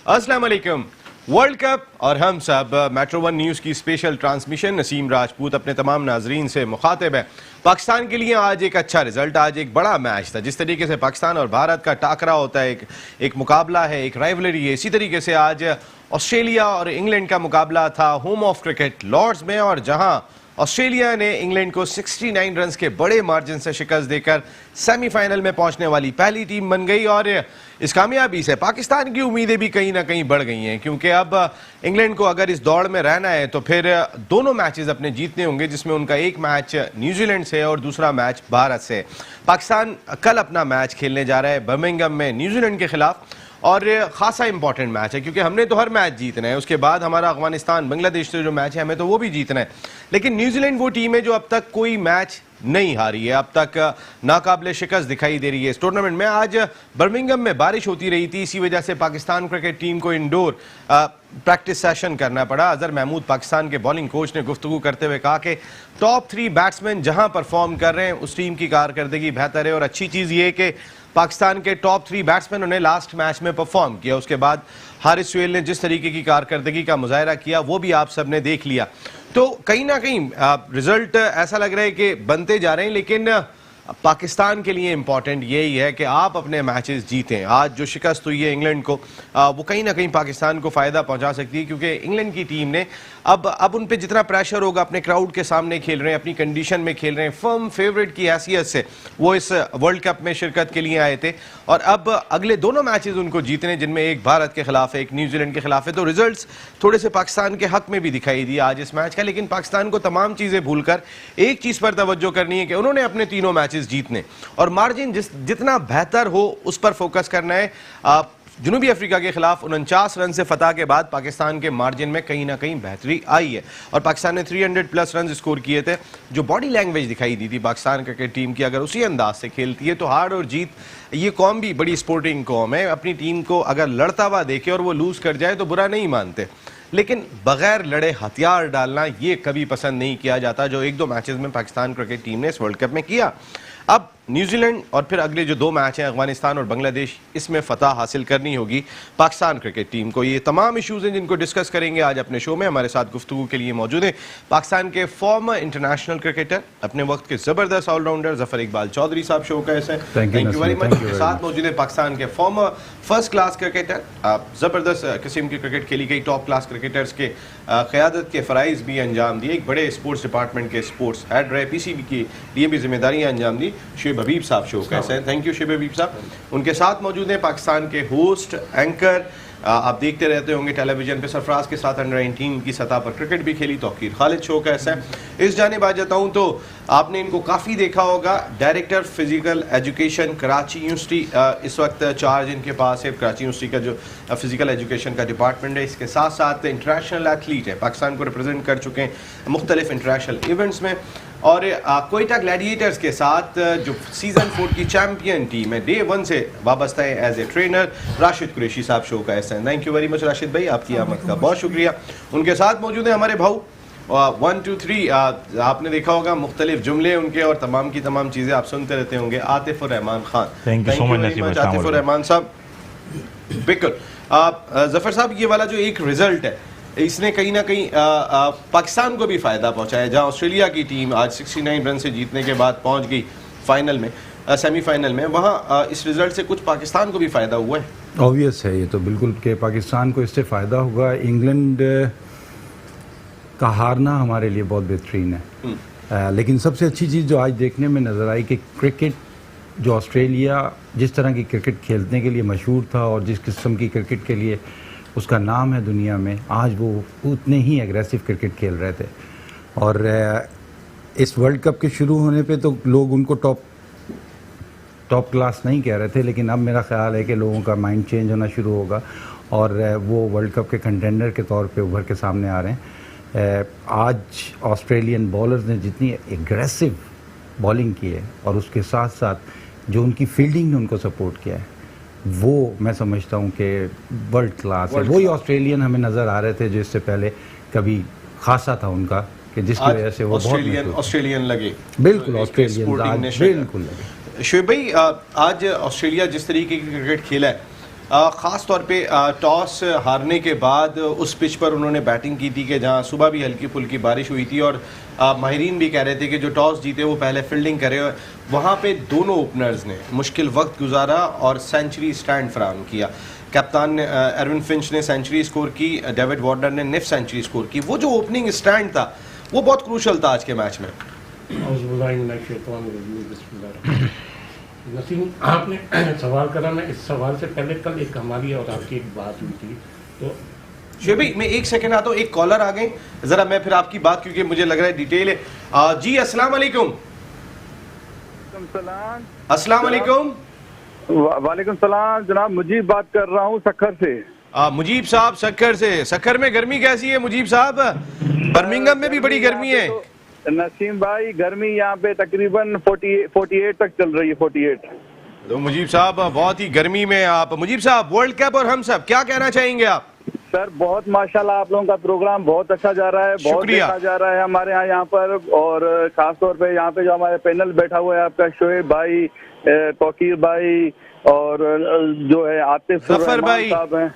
अस्सलाम वालेकुम। World cup और हम सब मेट्रो वन न्यूज़ की स्पेशल ट्रांसमिशन नसीम राजपूत अपने तमाम नाजरीन से मुखातिब है। पाकिस्तान के लिए आज एक अच्छा रिजल्ट, आज एक बड़ा मैच था। जिस तरीके से पाकिस्तान और भारत का टाकरा होता है, एक मुकाबला है, एक राइवलरी है, इसी तरीके से आज ऑस्ट्रेलिया और इंग्लैंड का मुकाबला था होम ऑफ क्रिकेट लॉर्ड्स में, और जहां ऑस्ट्रेलिया ने इंग्लैंड को 69 रन के बड़े मार्जिन से शिकस्त देकर सेमीफाइनल में पहुंचने वाली पहली टीम बन गई। और इस कामयाबी से पाकिस्तान की उम्मीदें भी कहीं ना कहीं बढ़ गई हैं, क्योंकि अब इंग्लैंड को अगर इस दौड़ में रहना है तो फिर दोनों मैचेस अपने जीतने होंगे, जिसमें उनका एक मैच न्यूजीलैंड से और दूसरा मैच भारत से। पाकिस्तान कल अपना मैच खेलने जा रहा है बर्मिंघम में न्यूजीलैंड के खिलाफ, और खासा इंपॉर्टेंट मैच है क्योंकि हमने तो हर मैच जीतना है। उसके बाद हमारा अफगानिस्तान बांग्लादेश से जो मैच है हमें तो वो भी जीतना है, लेकिन न्यूजीलैंड वो टीम है जो अब तक कोई मैच नहीं हारी है, अब तक नाकाबिले शिकस्त दिखाई दे रही है इस टूर्नामेंट में। आज बर्मिंघम में बारिश होती रही थी, इसी वजह से पाकिस्तान क्रिकेट टीम को इंडोर प्रैक्टिस सेशन करना पड़ा। अजहर महमूद पाकिस्तान के बॉलिंग कोच ने गुफ्तगू करते हुए कहा कि टॉप 3 बैट्समैन जहां परफॉर्म कर रहे हैं उस टीम की कारकर्दगी बेहतर है, और अच्छी चीज़ ये कि पाकिस्तान के टॉप 3 बैट्समैनों ने लास्ट मैच में परफॉर्म किया। उसके बाद हारिस सुहेल ने जिस तरीके की कारकर्दगी का मुजाहरा किया वो भी आप सब ने देख लिया। तो कहीं ना कहीं रिजल्ट ऐसा लग रहा है कि बनते जा रहे हैं, लेकिन पाकिस्तान के लिए इंपॉर्टेंट यही है कि आप अपने मैचेस जीतें। आज जो शिकस्त हुई है इंग्लैंड को, वो कहीं ना कहीं पाकिस्तान को फ़ायदा पहुंचा सकती है, क्योंकि इंग्लैंड की टीम ने अब उन पे जितना प्रेशर होगा, अपने क्राउड के सामने खेल रहे हैं, अपनी कंडीशन में खेल रहे हैं, फर्म फेवरेट की हैसियत से वो इस वर्ल्ड कप में शिरकत के लिए आए थे, और अब अगले दोनों मैचेस उनको जीतने, जिनमें एक भारत के खिलाफ है, एक न्यूजीलैंड के खिलाफ है। तो रिजल्ट्स थोड़े से पाकिस्तान के हक में भी दिखाई दिए आज इस मैच का, लेकिन पाकिस्तान को तमाम चीज़ें भूलकर एक चीज़ पर तवज्जो करनी है कि उन्होंने अपने तीनों मैचेस जीतने, और मार्जिन जितना बेहतर हो उस पर फोकस करना है। जनूबी अफ्रीका के खिलाफ 49 रन से फतह के बाद पाकिस्तान के मार्जिन में कहीं ना कहीं बेहतरी आई है, और पाकिस्तान ने 300+ रन स्कोर किए थे। जो बॉडी लैंग्वेज दिखाई दी थी पाकिस्तान क्रिकेट टीम की, अगर उसी अंदाज से खेलती है तो हार और जीत, ये कौम भी बड़ी स्पोर्टिंग कौम है, अपनी टीम को अगर लड़ता हुआ देखे और वो लूज कर जाए तो बुरा नहीं मानते, लेकिन बगैर लड़े हथियार डालना ये कभी पसंद नहीं किया जाता, जो 1-2 मैचेस में पाकिस्तान क्रिकेट टीम ने इस वर्ल्ड कप में किया। अब न्यूजीलैंड और फिर अगले जो 2 मैच हैं अफगानिस्तान और बांग्लादेश, इसमें फतह हासिल करनी होगी पाकिस्तान क्रिकेट टीम को। ये तमाम इशूज़ हैं जिनको डिस्कस करेंगे आज अपने शो में। हमारे साथ गुफ्तगू के लिए मौजूद हैं पाकिस्तान के फॉर्मर इंटरनेशनल क्रिकेटर, अपने वक्त के ज़बरदस्त ऑलराउंडर ज़फ़र इकबाल चौधरी साहब शो का ऐसे थैंक यू वेरी मच। उनके साथ मौजूद है पाकिस्तान के फॉर्मर फर्स्ट क्लास क्रिकेटर, ज़बरदस्त किस्म की क्रिकेट खेली गई, टॉप क्लास क्रिकेटर्स के क़यादत के फ़राइज़ भी अंजाम दिए, एक बड़े स्पोर्ट्स डिपार्टमेंट के स्पोर्ट्स हेड रहे, PCB के लिए भी जिम्मेदारियाँ अंजाम दी, शुएब हबीब साहब शो कैसे हैं। थैंक यू शुएब हबीब साहब। उनके साथ मौजूद हैं पाकिस्तान के होस्ट एंकर, आप देखते रहते होंगे टेलीविजन पे, सरफराज के साथ अंडर 19 की सतह पर क्रिकेट भी खेली, तौकीर खालिद शो कैसे हैं। इस जानिब आ जाता हूँ तो आपने इनको काफ़ी देखा होगा, director physical education Karachi university, इस वक्त चार्ज इनके पास है कराची यूनिवर्सिटी का जो फिजिकल एजुकेशन का डिपार्टमेंट है। इसके साथ साथ इंटरनेशनल एथलीट है, पाकिस्तान को रिप्रेजेंट कर चुके हैं मुख्तलिफ इंटरनेशनल इवेंट्स में, और कोयटा ग्लैडिएटर्स के साथ जो सीज़न 4 की चैम्पियन टीम है, डे 1 से वाबस्ता है as a trainer, Rashid Qureshi साहब शो का ऐसा है। Thank you very much Rashid भाई, आपकी आमद का बहुत शुक्रिया। उनके साथ मौजूद है हमारे भाऊ 1 2 3, आपने देखा होगा मुख्तलिफ जुमले उनके और तमाम की तमाम चीज़ें आप सुनते रहते होंगे, Atif Rahman Khan. Thank you very much Atif Rahman साहब। बिल्कुल ज़फ़र साहब, ये वाला जो एक रिजल्ट है इसने कहीं ना कहीं पाकिस्तान को भी फ़ायदा पहुंचाया, जहां ऑस्ट्रेलिया की टीम आज 69 रन से जीतने के बाद पहुंच गई फाइनल में, सेमीफाइनल में, वहां इस रिज़ल्ट से कुछ पाकिस्तान को भी फ़ायदा हुआ है। ऑब्वियस है ये तो बिल्कुल कि पाकिस्तान को इससे फ़ायदा होगा। इंग्लैंड का हारना हमारे लिए बहुत बेहतरीन है, लेकिन सबसे अच्छी चीज़ जो आज देखने में नज़र आई कि क्रिकेट जो ऑस्ट्रेलिया जिस तरह की क्रिकेट खेलने के लिए मशहूर था और जिस किस्म की क्रिकेट के लिए उसका नाम है दुनिया में, आज वो उतने ही एग्रेसिव क्रिकेट खेल रहे थे। और इस वर्ल्ड कप के शुरू होने पे तो लोग उनको टॉप क्लास नहीं कह रहे थे, लेकिन अब मेरा ख्याल है कि लोगों का माइंड चेंज होना शुरू होगा और वो वर्ल्ड कप के कंटेंडर के तौर पे उभर के सामने आ रहे हैं। आज ऑस्ट्रेलियन बॉलर्स ने जितनी एग्रेसिव बॉलिंग की है और उसके साथ साथ जो उनकी फील्डिंग ने उनको सपोर्ट किया है, वो मैं समझता हूँ कि वर्ल्ड क्लास है। वही ऑस्ट्रेलियन हमें नज़र आ रहे थे जो इससे पहले कभी खासा था उनका, कि जिसकी वजह से वो ऑस्ट्रेलियन लगे, बिल्कुल ऑस्ट्रेलियन बिल्कुल लगे। शुएब भाई, आज ऑस्ट्रेलिया जिस तरीके की क्रिकेट खेला है, ख़ास तौर पे टॉस हारने के बाद उस पिच पर उन्होंने बैटिंग की थी कि जहां सुबह भी हल्की फुल्की बारिश हुई थी और माहिरीन भी कह रहे थे कि जो टॉस जीते वो पहले फील्डिंग करे। वहां पे दोनों ओपनर्स ने मुश्किल वक्त गुजारा और सेंचुरी स्टैंड फराहम किया। कप्तान ने एरविन फिंच ने सेंचुरी स्कोर की, डेविड वार्नर ने निफ सेंचुरी स्कोर की। वो जो ओपनिंग स्टैंड था वो बहुत क्रूशल था आज के मैच में। नसीम, आपने सवाल करा ना, इस सवाल से पहले कल एक हमारी और आपकी एक बात हुई थी। तो शुभ भाई मैं एक सेकंड आता हूँ, एक कॉलर आ गए जरा, मैं फिर आपकी बात क्योंकि मुझे लग रहा है डिटेल है। जी अस्सलाम वालेकुम। अस्सलाम वालेकुम। वालेकुम सलाम जनाब, मुजीब बात कर रहा हूँ सक्खर से। मुजीब साहब सक्खर से। सक्खर में गर्मी कैसी है मुजीब साहब? बर्मिंघम में भी बड़ी गर्मी है। तो नसीम भाई गर्मी यहाँ पे तकरीबन 48 तक चल रही है, 48। तो मुजीब साहब बहुत ही गर्मी में आप। मुजीब साहब वर्ल्ड कप और हम सब क्या कहना चाहेंगे आप? सर बहुत माशाल्लाह, आप लोगों का प्रोग्राम बहुत अच्छा जा रहा है, बहुत शुक्रिया। देखा जा रहा है हमारे यहाँ पर। और खासतौर पे यहाँ पे जो हमारे पैनल बैठा हुआ है आपका शोएब भाई, तौकीर भाई और जो है आतिफ जफर भाई साहब हैं,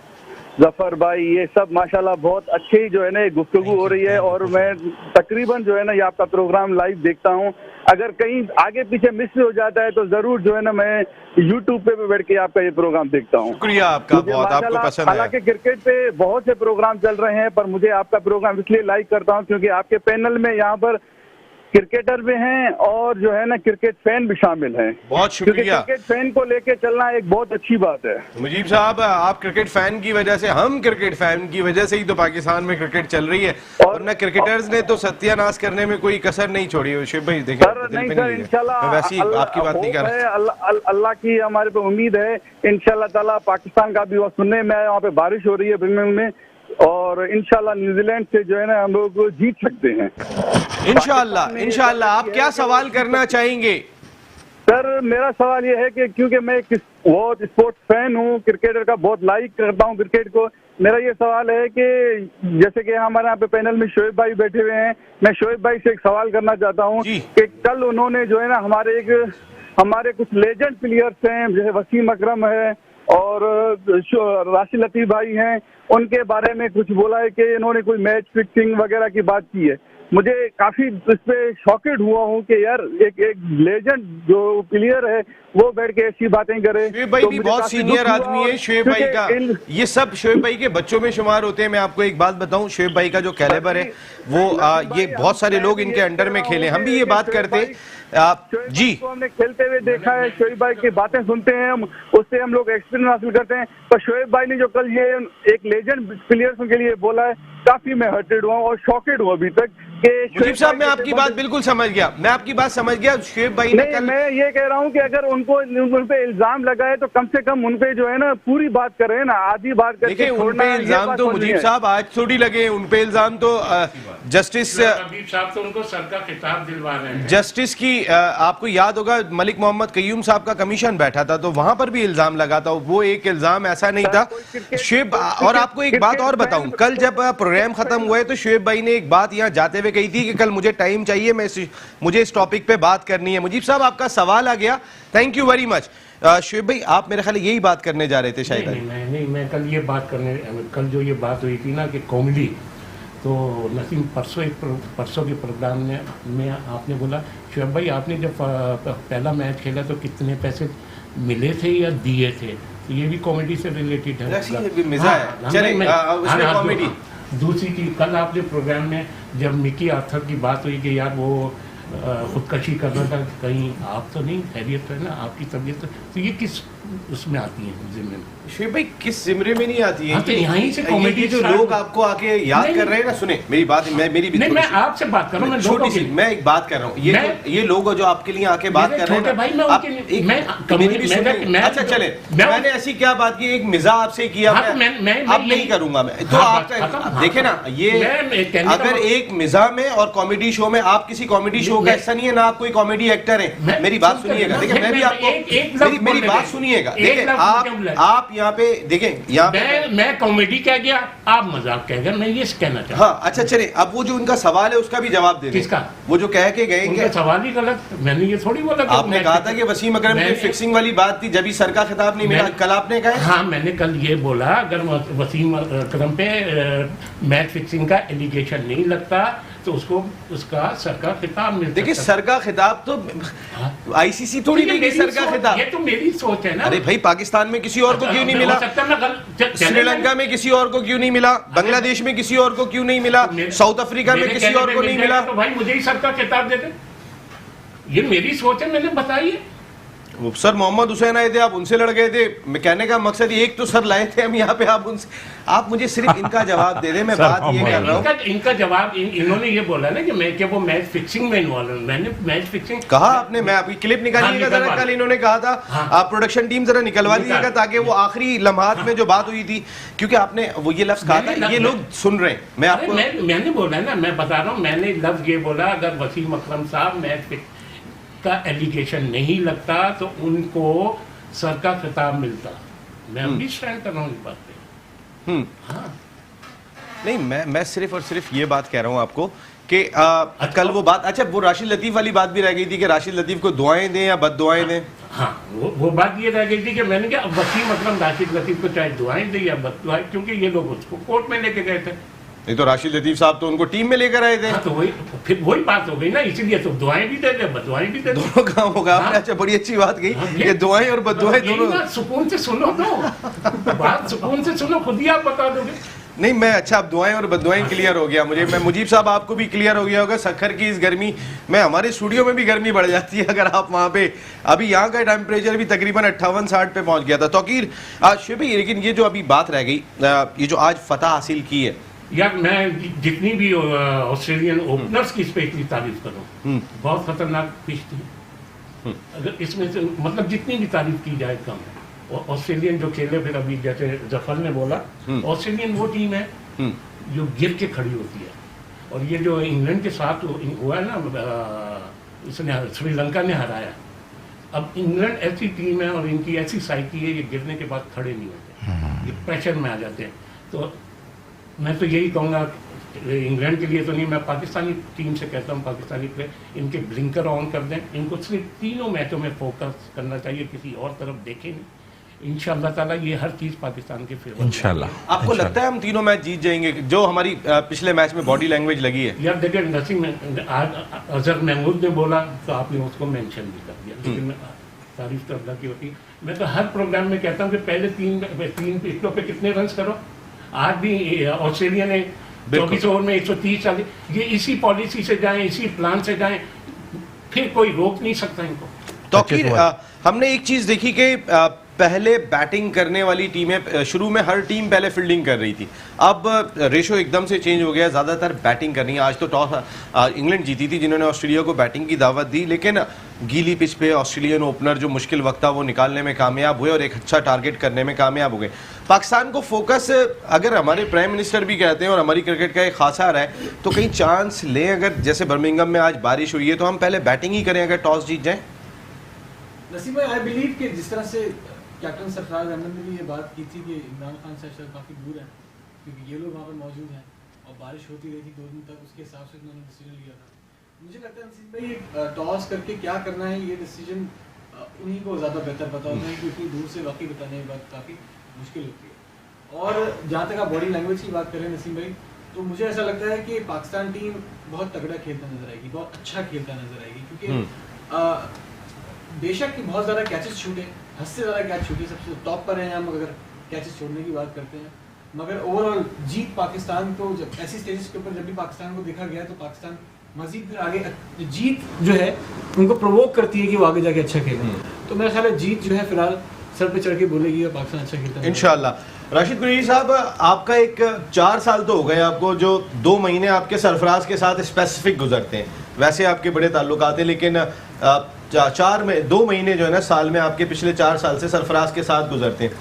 जफर भाई, ये सब माशाल्लाह बहुत अच्छी जो है ना गुफ्तगू हो रही है। और मैं तकरीबन जो है ना ये आपका प्रोग्राम लाइव देखता हूँ। अगर कहीं आगे पीछे मिस हो जाता है तो जरूर जो है ना मैं यूट्यूब पे बैठ के आपका ये प्रोग्राम देखता हूँ। शुक्रिया आपका बहुत, आपको पसंद है। हालांकि क्रिकेट पे बहुत से प्रोग्राम चल रहे हैं पर मुझे आपका प्रोग्राम इसलिए लाइक करता हूँ क्योंकि आपके पैनल में यहाँ पर क्रिकेटर भी हैं और जो है ना क्रिकेट फैन भी शामिल हैं। बहुत शुक्रिया। क्रिकेट फैन को लेके चलना एक बहुत अच्छी बात है। मुजीब साहब आप क्रिकेट फैन की वजह से, हम क्रिकेट फैन की वजह से ही तो पाकिस्तान में क्रिकेट चल रही है। और न क्रिकेटर्स ने तो सत्यानाश करने में कोई कसर नहीं छोड़ी। शिव भाई देखिए सर नहीं सर, इंशाल्लाह वैसे ही आपकी बात नहीं कर रहा। अल्लाह की हमारे पे उम्मीद है इंशाल्लाह ताला पाकिस्तान का भी वो सुनने में वहाँ पे बारिश हो रही है बर्मिंघम में और इंशाल्लाह न्यूजीलैंड से जो है ना हम लोग जीत सकते हैं इंशाल्लाह। इंशाल्लाह। आप क्या सवाल करना चाहेंगे? सर मेरा सवाल ये है कि क्योंकि मैं बहुत स्पोर्ट्स फैन हूँ, क्रिकेटर का बहुत लाइक करता हूँ क्रिकेट को। मेरा ये सवाल है कि जैसे कि हमारे यहाँ पे पैनल में शोएब भाई बैठे हुए हैं, मैं शोएब भाई से एक सवाल करना चाहता हूँ कि कल उन्होंने जो है ना हमारे कुछ लेजेंड प्लेयर्स हैं जैसे वसीम अकरम है और राशिद लतीफ भाई हैं, उनके बारे में कुछ बोला है कि इन्होंने कोई मैच फिक्सिंग वगैरह की बात की है। मुझे काफी इस पे शॉकेड हुआ हूँ कि यार एक लेजेंड जो प्लेयर है वो बैठ के ऐसी बातें करे। शोएब भाई भी बहुत सीनियर आदमी है। शोएब भाई का ये सब शोएब भाई के बच्चों में शुमार होते हैं। मैं आपको एक बात बताऊं, शोएब भाई का जो कैलिबर है वो ये बहुत सारे लोग इनके अंडर में खेले। हम भी ये बात करते जी, तो हमने खेलते हुए देखा है, शोएब भाई की बातें सुनते हैं हम, उससे हम लोग एक्सपीरियंस हासिल करते हैं। पर शोएब भाई ने जो कल ये एक लेजेंड प्लेयर्स के लिए बोला है, काफी मैं हर्टेड हुआ और शॉकेड हुआ अभी तक। मुजीब साहब मैं आपकी बात बिल्कुल समझ गया, मैं आपकी बात समझ गया। शोएब भाई ने कल, मैं ये कह रहा हूँ कि अगर उन पे इल्जाम लगा है तो कम से कम उन पे जो है ना पूरी बात करें ना, आधी बात करें। देखिए उन पे इल्जाम तो मुजीब साहब आज थोड़ी लगे, उन पे इल्जाम तो जस्टिस साहब तो उनको सर का खिताब दिलवा रहे हैं। जस्टिस की आपको याद होगा मलिक मोहम्मद कयूम साहब का कमीशन बैठा था तो वहां पर भी इल्जाम लगा था। वो एक इल्जाम ऐसा नहीं था। शोएब और आपको एक बात और बताऊं, कल जब प्रोग्राम खत्म हुए तो शोएब भाई ने एक बात यहाँ जाते हुए कही थी कि कल मुझे टाइम चाहिए, मुझे इस टॉपिक पे बात करनी है। मुजीब साहब आपका सवाल आ गया, thank you very much. Shoaib भाई आप मेरे ख्याल यही बात करने जा रहे थे शायद। नहीं, मैं कल ये बात करने, कल जो ये बात हुई थी ना कि कॉमेडी, तो नसीम परसों के प्रोग्राम में आपने बोला शोएब भाई आपने जब पहला मैच खेला तो कितने पैसे मिले थे या दिए थे, तो ये भी कॉमेडी से रिलेटेड है। कॉमेडी दूसरी चीज, कल आपने प्रोग्राम में जब मिकी आर्थर की बात हुई कि यार वो खुदकशी करना था, कहीं आप तो नहीं खैरियत है ना, आपकी तबीयत, तो ये किस उसमें आती है जिम्मे में? शोएब भाई किस जिम्मे में नहीं आती है? तो यहीं से कॉमेडी जो लोग आपको आके याद कर रहे हैं ना, सुने मेरी बात, मेरी भी मैं आपसे बात कर रहा हूँ, छोटी सी मैं एक बात कर रहा हूँ। ये लोग जो आपके लिए आके बात कर रहे हैं, अच्छा चले, मैंने ऐसी क्या बात की, एक मिजाह आपसे किया, अब नहीं करूंगा मैं तो। आप देखे ना, ये अगर एक मिजाह में और कॉमेडी शो में, आप किसी कॉमेडी शो होगा ऐसा नहीं है ना, आप कोई कॉमेडी एक्टर हैं। मेरी बात सुनिएगा, देखिए मैं भी आपको मेरी बात सुनिएगा, देखिए आप यहाँ पे देखें, यहाँ पे मैं कॉमेडी कह गया, आप मजाक कह गया, मैं ये कहना चाहता हूँ। हाँ अच्छा चलिए, अब वो जो उनका सवाल है उसका भी जवाब दे दें। किसका? वो जो कह के गए उनका सवाल ही गलत, मैंने ये थोड़ी बोला। आपने कहा था कि वसीम अकरम की फिक्सिंग वाली बात थी, जब ही सर का खिताब नहीं मिला, कल आपने कहा। हाँ मैंने कल ये बोला, अगर वसीम अकरम पे मैच फिक्सिंग का एलिगेशन नहीं लगता तो उसका सर का खिताब मिलता। देखिए सर का खिताब तो आईसीसी थोड़ी देगी सर का खिताब। ये तो मेरी सोच है ना। अरे भाई पाकिस्तान में किसी और को क्यों नहीं मिला, श्रीलंका में किसी और को क्यों नहीं मिला, बांग्लादेश में किसी और को क्यों नहीं मिला, साउथ अफ्रीका में किसी और को नहीं मिला, तो भाई मुझे ही सर का खिताब दे दे। ये मेरी सोच है, मैंने बताई है। सर मोहम्मद हुसैन आए थे, आप उनसे लड़ गए थे। मैं कहने का मकसद एक तो सर लाए थे हम यहाँ पे, आप मुझे सिर्फ इनका जवाब दे दें। मैं बात ये कर रहा हूँ, इनका जवाब इन्होंने ये बोला ना कि मैं क्या वो मैच फिक्सिंग में इन्वॉल्व हूं। मैंने मैच फिक्सिंग कहा आपने, मैं आपकी क्लिप निकालिएगा जरा, कल इन्होंने कहा था। आप प्रोडक्शन टीम जरा निकलवा दीजिएगा ताकि वो आखिरी लम्हात में जो बात हुई थी, क्योंकि आपने वो ये लफ्ज कहा था, ये लोग सुन रहे हैं। मैं आपको मैंने बोला ना, मैं बता रहा हूँ, मैंने लफ्ज ये बोला, अगर वसीम अकरम साहब मैच का एलिगेशन नहीं लगता तो उनको सर का खिताब मिलता। मैं अभी स्टैंड कर रहा हूँ इस बात पे। हाँ नहीं, मैं सिर्फ और सिर्फ ये बात कह रहा हूँ आपको कि कल वो बात, अच्छा वो राशिद लतीफ वाली बात भी रह गई थी कि राशिद लतीफ को दुआएं दें या बद दुआएं दें। हाँ वो बात ये रह गई थी कि मैंने क्या, वसीम अकरम राशिद लतीफ को चाहे दुआएं दे या बद दुआएं, क्योंकि ये लोग उसको कोर्ट में लेके गए थे। नहीं तो राशिद लतीफ साहब तो उनको टीम में लेकर आए थे। हाँ, तो फिर वही बात हो गई ना, इसीलिए तो दुआएं भी दे दे, बदुआएं भी दे दे। दोनों काम होगा। हाँ? अच्छा बड़ी अच्छी बात कही कि दुआएं और बददुआएं दोनों। सुकून से सुनो तो बात सुकून से सुनो, खुद ही आप बता दोगे। नहीं मैं अच्छा, अब दुआएं और बददुआएं क्लियर हो गया मुझे। मैं मुजीब साहब आपको भी क्लियर हो गया होगा, सखर की इस गर्मी में हमारे स्टूडियो में भी गर्मी बढ़ जाती है अगर आप वहाँ पे, अभी यहाँ का टेम्परेचर भी तकरीबन 58-60 पे पहुँच गया था। तौकीर शुभी, लेकिन ये जो अभी बात रह गई, ये जो आज फतह हासिल की है, यार मैं जितनी भी ऑस्ट्रेलियन ओपनर्स की स्पेशली तारीफ करूँ, बहुत खतरनाक पिच थी। अगर इसमें से मतलब जितनी भी तारीफ की जाए कम है। ऑस्ट्रेलियन जो खेले, फिर अभी जैसे जफर ने बोला, ऑस्ट्रेलियन वो टीम है जो गिर के खड़ी होती है। और ये जो इंग्लैंड के साथ हुआ है ना, इसने श्रीलंका ने हराया। अब इंग्लैंड ऐसी टीम है और इनकी ऐसी साइकी है, ये गिरने के बाद खड़े नहीं होते, ये प्रेशर में आ जाते हैं। तो मैं तो यही कहूँगा, इंग्लैंड के लिए तो नहीं, मैं पाकिस्तानी टीम से कहता हूँ, पाकिस्तानी प्लेयर इनके ब्लिंकर ऑन कर दें, इनको सिर्फ तीनों मैचों में फोकस करना चाहिए, किसी और तरफ देखें नहीं। इंशाअल्लाह ताला ये हर चीज़ पाकिस्तान के फेवर। इंशाअल्लाह। आपको लगता है हम तीनों मैच जीत जाएंगे? जो हमारी पिछले मैच में बॉडी लैंग्वेज लगी है यार, देखिए नसीम अजहर महमूद ने बोला तो आपने उसको मेंशन भी कर दिया, लेकिन तारीफ तो अल्लाह की होती है। मैं तो हर प्रोग्राम में कहता हूँ कि पहले तीन पिचों पे कितने रन करो। आज भी ऑस्ट्रेलिया ने 24 ओवर में 130 डाले। ये इसी पॉलिसी से जाएं, इसी प्लान से जाएं, फिर कोई रोक नहीं सकता इनको। तो हमने एक चीज देखी कि पहले बैटिंग करने वाली टीमें, शुरू में हर टीम पहले फील्डिंग कर रही थी, अब रेशो एकदम से चेंज हो गया, ज़्यादातर बैटिंग करनी है। आज तो टॉस इंग्लैंड जीती थी जिन्होंने ऑस्ट्रेलिया को बैटिंग की दावत दी, लेकिन गीली पिच पे ऑस्ट्रेलियन ओपनर जो मुश्किल वक्त था वो निकालने में कामयाब हुए और एक अच्छा टारगेट करने में कामयाब हो गए। पाकिस्तान को फोकस, अगर हमारे प्राइम मिनिस्टर भी कहते हैं और हमारी क्रिकेट का एक खासा रहा है, तो कहीं चांस लें, अगर जैसे बर्मिंघम में आज बारिश हुई है तो हम पहले बैटिंग ही करें अगर टॉस जीत जाएँ। नसीम भाई, आई बिलीव कि जिस तरह से कैप्टन सरफराज अहमद ने भी ये बात की थी कि इमरान खान से शायद काफ़ी दूर है, क्योंकि ये लोग वहाँ पर मौजूद हैं और बारिश होती रही थी 2 दिन तक, उसके हिसाब से उन्होंने डिसीजन लिया था। मुझे लगता है नसीम भाई, टॉस करके क्या करना है ये डिसीजन उन्हीं को ज़्यादा बेहतर पता होता है, क्योंकि दूर से वाकई बताने की बात काफ़ी मुश्किल होती है। और जहाँ तक आप बॉडी लैंग्वेज की बात करें नसीम भाई, तो मुझे ऐसा लगता है कि पाकिस्तान टीम बहुत तगड़ा खेलता नजर आएगी, बहुत अच्छा खेलता नजर आएगी, क्योंकि बेशक कि बहुत ज़्यादा कैचेस छूटे, हद से ज़्यादा कैच छूटे, सबसे टॉप पर हैं हम अगर कैचेस छोड़ने की बात करते हैं, मगर ओवरऑल जीत पाकिस्तान को, जब ऐसी स्टेजेस के ऊपर जब भी पाकिस्तान को देखा गया तो पाकिस्तान मजीद फिर आगे, जीत जो है उनको प्रोवोक करती है कि वो आगे जाके अच्छा खेलें। तो मेरा ख्याल है जीत जो है फिलहाल सर पे चढ़ के बोलेगी और पाकिस्तान अच्छा खेलता है इंशाल्लाह। राशिद कुरैशी साहब, आपका एक 4 साल तो हो गए आपको, जो 2 महीने आपके सरफराज के साथ स्पेसिफिक गुजरते हैं, वैसे आपके बड़े ताल्लुकात हैं, लेकिन 2 महीने जो है ना साल में आपके पिछले 4 साल से सरफराज के साथ गुजरते हैं।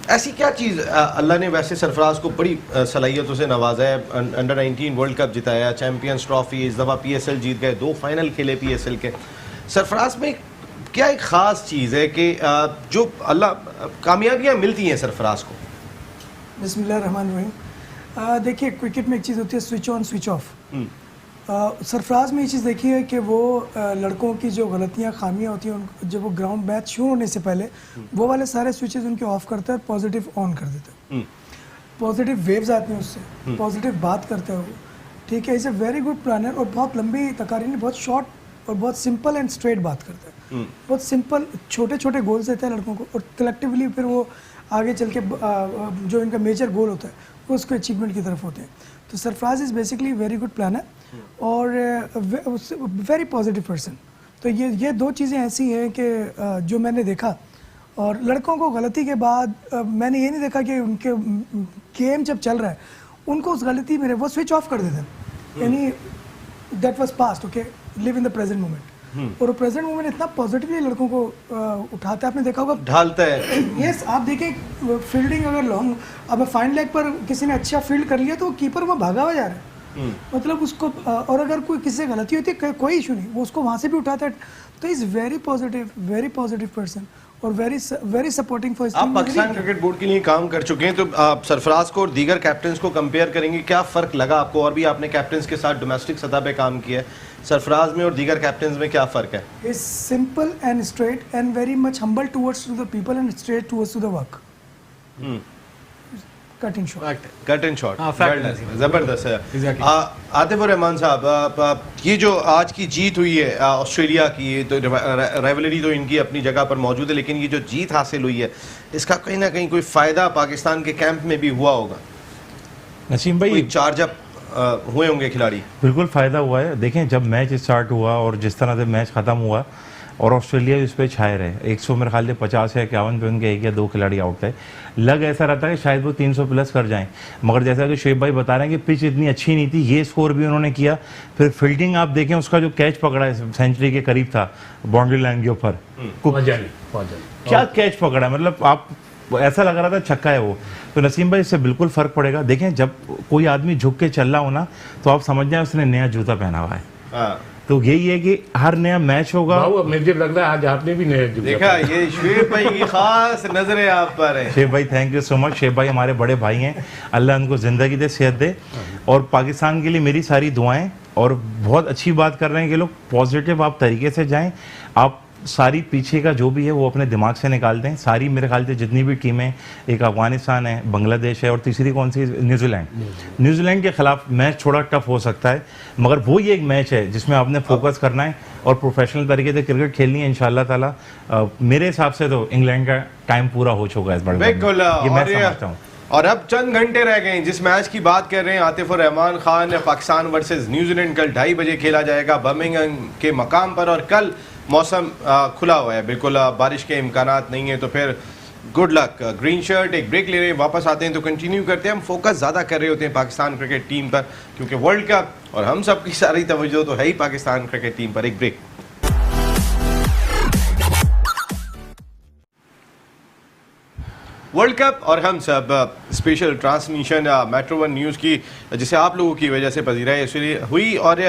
ऐसी क्या चीज़ अल्लाह ने वैसे सरफराज को बड़ी सलाहियतों से नवाजा है, अंडर 19 वर्ल्ड कप जिताया, चैंपियंस ट्रॉफी, इस दफ़ा पीएसएल जीत गए, 2 फाइनल खेले पीएसएल के। सरफराज में क्या एक ख़ास चीज़ है कि जो अल्लाह कामयाबियाँ मिलती हैं सरफराज को? बिस्मिल्लाहिर्रहमानिर्रहीम। देखिए, क्रिकेट में एक चीज़ होती है switch on switch off. Sarfaraz में ये चीज़ देखी है कि वो लड़कों की जो गलतियाँ खामियाँ होती हैं, जब वो ग्राउंड मैच शुरू होने से पहले वो वाले सारे स्विचेस उनके ऑफ करता है, पॉजिटिव ऑन कर देता है। पॉजिटिव वेव्स आती हैं उससे, पॉजिटिव बात करता है वो, ठीक है। Is a very good planner और बहुत लंबी तकारीर नहीं, बहुत शॉर्ट और बहुत सिंपल एंड स्ट्रेट बात करता है। बहुत सिंपल छोटे छोटे गोल्स देता है लड़कों को, और कलेक्टिवली फिर वो आगे चल के जो इनका मेजर गोल होता है वो उसको अचीवमेंट की तरफ होते हैं। तो Sarfaraz is basically very good planner और वेरी पॉजिटिव पर्सन। तो ये 2 चीज़ें ऐसी हैं कि जो मैंने देखा, और लड़कों को गलती के बाद मैंने ये नहीं देखा कि उनके गेम जब चल रहा है उनको उस गलती में वो स्विच ऑफ कर देते हैं, यानी that was past, okay, live in the present moment. और प्रेजेंट मोमेंट इतना पॉजिटिवली लड़कों को उठाता है, आपने देखा होगा, ढालता है। यस, आप देखिए फील्डिंग अगर लॉन्ग, अब फाइन लेग पर किसी ने अच्छा फील्ड कर लिया तो कीपर वो भागा हुआ जा रहा है, मतलब उसको, और अगर कोई किसी से गलती होती है कोई इशू नहीं, वो उसको वहाँ से भी उठाता है। तो इज़ वेरी पॉजिटिव पर्सन और वेरी सपोर्टिंग फॉर। आप पाकिस्तान क्रिकेट बोर्ड के लिए काम कर चुके हैं, तो आप सरफराज को और दीगर कैप्टन्स को कंपेयर करेंगे, क्या फ़र्क लगा आपको? और भी आपने कैप्टन्स के साथ डोमेस्टिक सतह पे काम किया है, सरफराज में और दीगर कैप्टन्स में क्या फ़र्क है? Is simple and straight and very much humble towards to the people and straight towards to the work. Cut in short जबरदस्त है। आतिफ और रहमान साहब, ये जो आज की जीत हुई है ऑस्ट्रेलिया की, ये तो राइवलरी तो इनकी अपनी जगह पर मौजूद है, लेकिन ये जो जीत हासिल हुई है इसका कहीं ना कहीं कोई फ़ायदा पाकिस्तान के कैंप में भी हुआ होगा? नसीम भाई, चार्ज अप हुए होंगे खिलाड़ी? बिल्कुल फ़ायदा हुआ है। देखें, जब मैच स्टार्ट हुआ और जिस तरह से मैच ख़त्म हुआ और ऑस्ट्रेलिया इस पे छाए रहे, 100 मेरे ख्याल से 50 या 51 पे उनके 1 या 2 खिलाड़ी आउट थे, लग ऐसा रहता है कि शायद वो 300 प्लस कर जाएं, मगर जैसा कि शोएब भाई बता रहे हैं कि पिच इतनी अच्छी नहीं थी, ये स्कोर भी उन्होंने किया। फिर फील्डिंग आप देखें, उसका जो कैच पकड़ा है सेंचुरी के करीब था, बाउंड्री लाइन के ऊपर, क्या कैच पकड़ा, मतलब आप ऐसा लग रहा था छक्का है वो। तो नसीम भाई, इससे बिल्कुल फ़र्क पड़ेगा। देखें, जब कोई आदमी झुक के चल रहा हो ना, तो आप समझ जाए उसने नया जूता पहना हुआ है। तो यही है कि हर नया मैच होगा। मुझे लग रहा है आज आपने भी नया जूता देखा, ये शोएब भाई की खास नजरें आप पर है। शेब भाई, थैंक यू सो मच। शेब भाई हमारे बड़े भाई हैं, अल्लाह उनको ज़िंदगी दे, सेहत दे, और पाकिस्तान के लिए मेरी सारी दुआएं। और बहुत अच्छी बात कर रहे हैं कि लोग पॉजिटिव आप तरीके से जाएं, आप सारी पीछे का जो भी है वो अपने दिमाग से निकाल दें। सारी मेरे ख्याल से जितनी भी टीमें, एक अफगानिस्तान है, बांग्लादेश है, और तीसरी कौन सी, न्यूजीलैंड के खिलाफ मैच थोड़ा टफ हो सकता है, मगर वो ये एक मैच है जिसमें आपने फोकस करना है और प्रोफेशनल तरीके से क्रिकेट खेलनी है इंशाल्लाह ताला। मेरे हिसाब से तो इंग्लैंड का टाइम पूरा हो चुका है इस बार, ये मैं समझता हूँ। और अब चंद घंटे रह गए हैं। जिस मैच की बात कर रहे हैं आतिफ और रहमान खान, पाकिस्तान वर्सेस न्यूजीलैंड, कल 2:30 बजे खेला जाएगा बर्मिंघम के मकाम पर, और कल मौसम खुला हुआ है, बिल्कुल बारिश के इम्कानात नहीं है, तो फिर गुड लक। ग्रीन शर्ट एक ब्रेक ले रहे हैं, वापस आते हैं तो कंटिन्यू करते हैं। हम फोकस ज़्यादा कर रहे होते हैं पाकिस्तान क्रिकेट टीम पर, क्योंकि वर्ल्ड कप और हम सब की सारी तवज्जो तो है ही पाकिस्तान क्रिकेट टीम पर। एक ब्रेक। वर्ल्ड कप और हम सब स्पेशल ट्रांसमिशन मेट्रो 1 न्यूज़ की, जिसे आप लोगों की वजह से पजीरा इसलिए हुई, और